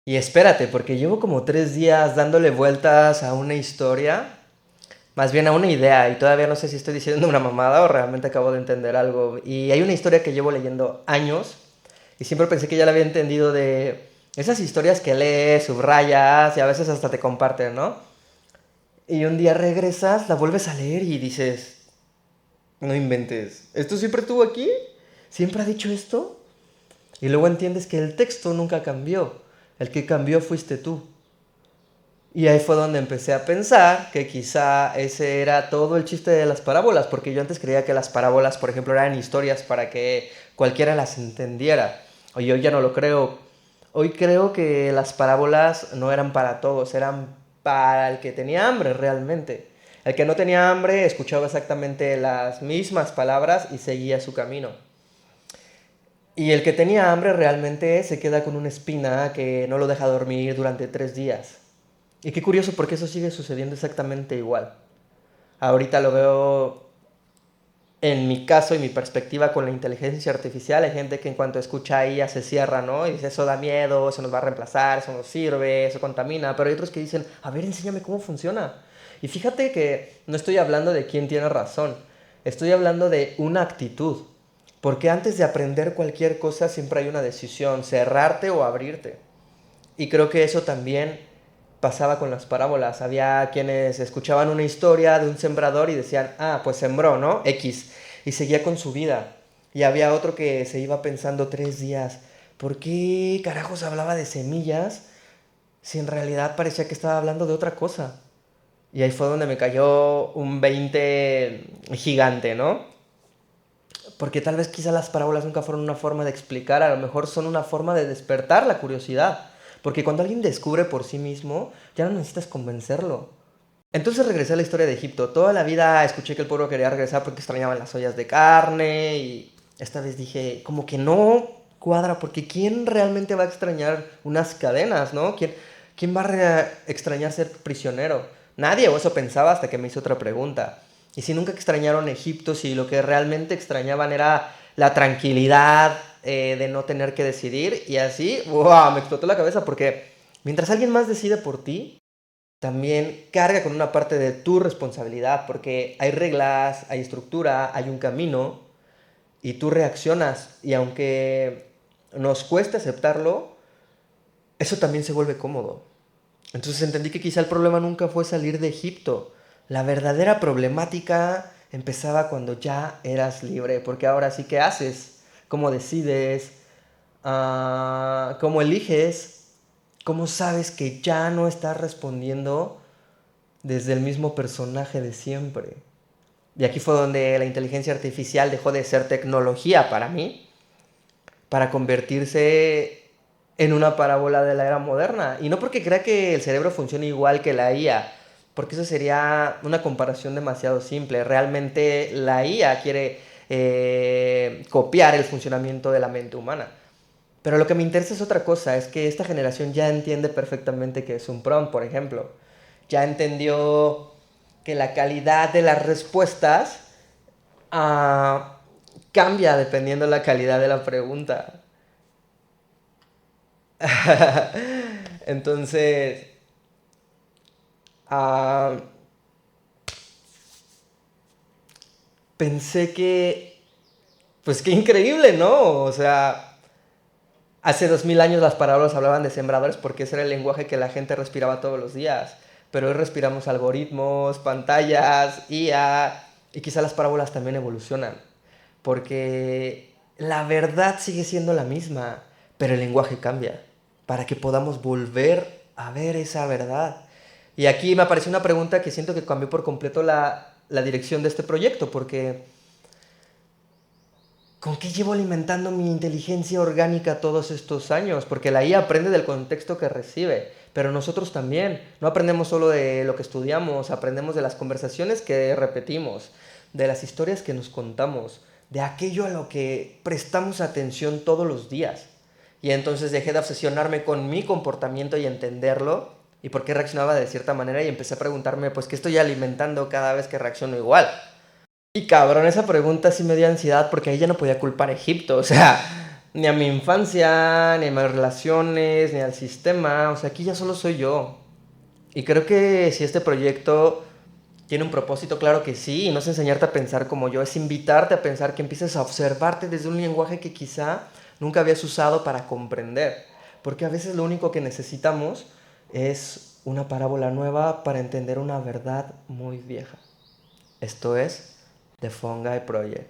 Y espérate, porque llevo como 3 días dándole vueltas a una historia, más bien a una idea, y todavía no sé si estoy diciendo una mamada o realmente acabo de entender algo. Y hay una historia que llevo leyendo años, y siempre pensé que ya la había entendido de esas historias que lees, subrayas y a veces hasta te comparten, ¿no? Y un día regresas, la vuelves a leer y dices, no inventes, ¿esto siempre estuvo aquí? ¿Siempre ha dicho esto? Y luego entiendes que el texto nunca cambió, el que cambió fuiste tú. Y ahí fue donde empecé a pensar que quizá ese era todo el chiste de las parábolas, porque yo antes creía que las parábolas, por ejemplo, eran historias para que cualquiera las entendiera. Hoy yo ya no lo creo. Hoy creo que las parábolas no eran para todos, eran para el que tenía hambre realmente. El que no tenía hambre escuchaba exactamente las mismas palabras y seguía su camino. Y el que tenía hambre realmente se queda con una espina que no lo deja dormir durante 3 días. Y qué curioso porque eso sigue sucediendo exactamente igual. Ahorita lo veo en mi caso y mi perspectiva con la inteligencia artificial. Hay gente que en cuanto escucha IA se cierra, ¿no? Y dice, eso da miedo, eso nos va a reemplazar, eso nos sirve, eso contamina. Pero hay otros que dicen, a ver, enséñame cómo funciona. Y fíjate que no estoy hablando de quién tiene razón. Estoy hablando de una actitud. Porque antes de aprender cualquier cosa siempre hay una decisión, cerrarte o abrirte. Y creo que eso también pasaba con las parábolas. Había quienes escuchaban una historia de un sembrador y decían, ah, pues sembró, ¿no? X. Y seguía con su vida. Y había otro que se iba pensando 3 días, ¿por qué carajos hablaba de semillas si en realidad parecía que estaba hablando de otra cosa? Y ahí fue donde me cayó un 20 gigante, ¿no? Porque tal vez quizá las parábolas nunca fueron una forma de explicar, a lo mejor son una forma de despertar la curiosidad. Porque cuando alguien descubre por sí mismo, ya no necesitas convencerlo. Entonces regresé a la historia de Egipto. Toda la vida escuché que el pueblo quería regresar porque extrañaban las ollas de carne y esta vez dije, como que no cuadra, porque ¿quién realmente va a extrañar unas cadenas, no? ¿Quién va a extrañar ser prisionero? Nadie, o eso pensaba hasta que me hizo otra pregunta. Y si nunca extrañaron Egipto, si lo que realmente extrañaban era la tranquilidad de no tener que decidir, y así, ¡wow! Me explotó la cabeza porque mientras alguien más decide por ti, también carga con una parte de tu responsabilidad, porque hay reglas, hay estructura, hay un camino, y tú reaccionas, y aunque nos cueste aceptarlo, eso también se vuelve cómodo. Entonces entendí que quizá el problema nunca fue salir de Egipto. La verdadera problemática empezaba cuando ya eras libre, porque ahora sí que haces, cómo decides, cómo eliges, cómo sabes que ya no estás respondiendo desde el mismo personaje de siempre. Y aquí fue donde la inteligencia artificial dejó de ser tecnología para mí, para convertirse en una parábola de la era moderna. Y no porque crea que el cerebro funcione igual que la IA, porque eso sería una comparación demasiado simple. Realmente la IA quiere copiar el funcionamiento de la mente humana. Pero lo que me interesa es otra cosa, es que esta generación ya entiende perfectamente que es un prompt, por ejemplo. Ya entendió que la calidad de las respuestas ah, cambia dependiendo de la calidad de la pregunta. Entonces, ah, pensé que, pues qué increíble, ¿no? O sea, hace 2000 años las parábolas hablaban de sembradores porque ese era el lenguaje que la gente respiraba todos los días. Pero hoy respiramos algoritmos, pantallas, IA, y quizá las parábolas también evolucionan. Porque la verdad sigue siendo la misma, pero el lenguaje cambia. Para que podamos volver a ver esa verdad. Y aquí me apareció una pregunta que siento que cambió por completo la dirección de este proyecto, porque ¿con qué llevo alimentando mi inteligencia orgánica todos estos años? Porque la IA aprende del contexto que recibe, pero nosotros también. No aprendemos solo de lo que estudiamos, aprendemos de las conversaciones que repetimos, de las historias que nos contamos, de aquello a lo que prestamos atención todos los días. Y entonces dejé de obsesionarme con mi comportamiento y entenderlo y por qué reaccionaba de cierta manera y empecé a preguntarme, pues, ¿qué estoy alimentando cada vez que reacciono igual? Y cabrón, esa pregunta sí me dio ansiedad porque ahí ya no podía culpar a Egipto, o sea, ni a mi infancia, ni a mis relaciones, ni al sistema. O sea, aquí ya solo soy yo. Y creo que si este proyecto tiene un propósito, claro que sí, y no es enseñarte a pensar como yo, es invitarte a pensar, que empieces a observarte desde un lenguaje que quizá nunca habías usado para comprender. Porque a veces lo único que necesitamos es una parábola nueva para entender una verdad muy vieja. Esto es The Fungi Project.